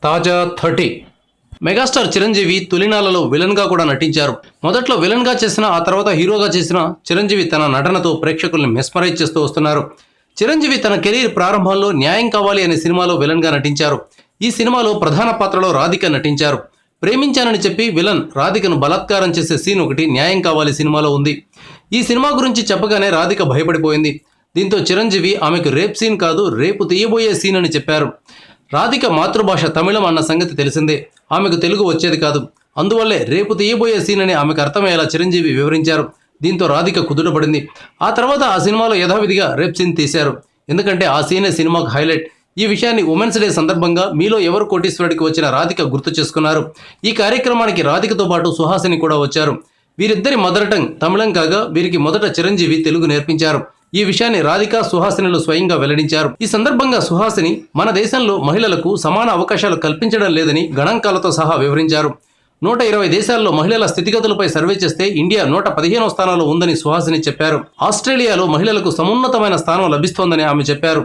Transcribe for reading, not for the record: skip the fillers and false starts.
తాజా 30 మెగాస్టార్ చిరంజీవి తొలినాళ్లలో విలన్గా కూడా నటించారు. మొదట్లో విలన్గా చేసిన ఆ తర్వాత హీరోగా చేసిన చిరంజీవి తన నటనతో ప్రేక్షకుల్ని మెస్మరైజ్ చేస్తూ వస్తున్నారు. చిరంజీవి తన కెరీర్ ప్రారంభంలో న్యాయం కావాలి అనే సినిమాలో విలన్గా నటించారు. ఈ సినిమాలో ప్రధాన పాత్రలో రాధిక నటించారు. ప్రేమించానని చెప్పి విలన్ రాధికను బలాత్కారం చేసే సీన్ ఒకటి న్యాయం కావాలి సినిమాలో ఉంది. ఈ సినిమా గురించి చెప్పగానే రాధిక భయపడిపోయింది. దీంతో చిరంజీవి ఆమెకు రేప్ సీన్ కాదు, రేపు తీయబోయే సీన్ అని చెప్పారు. రాధిక మాతృభాష తమిళం అన్న సంగతి తెలిసిందే. ఆమెకు తెలుగు వచ్చేది కాదు. అందువల్లే రేపు తీయబోయే సీన్ అని ఆమెకు అర్థమయ్యేలా చిరంజీవి వివరించారు. దీంతో రాధిక కుదుటపడింది. ఆ తర్వాత ఆ సినిమాలో యథావిధిగా రేప్ సీన్ తీశారు. ఎందుకంటే ఆ సీనే సినిమాకు హైలైట్. ఈ విషయాన్ని ఉమెన్స్ డే సందర్భంగా మీలో ఎవరు కోటీశ్వరుడికి వచ్చిన రాధిక గుర్తు చేసుకున్నారు. ఈ కార్యక్రమానికి రాధికతో పాటు సుహాసిని కూడా వచ్చారు. వీరిద్దరి మదర్ టంగ్ తమిళం కాగా వీరికి మొదట చిరంజీవి తెలుగు నేర్పించారు. ఈ విషయాన్ని రాధిక, సుహాసినిలు స్వయంగా వెల్లడించారు. ఈ సందర్భంగా సుహాసిని మన దేశంలో మహిళలకు సమాన అవకాశాలు కల్పించడం లేదని గణాంకాలతో సహా వివరించారు. 120 దేశాల్లో మహిళల స్థితిగతులపై సర్వే చేస్తే ఇండియా 115వ స్థానంలో ఉందని సుహాసిని చెప్పారు. ఆస్ట్రేలియాలో మహిళలకు సమున్నతమైన స్థానం లభిస్తోందని ఆమె చెప్పారు.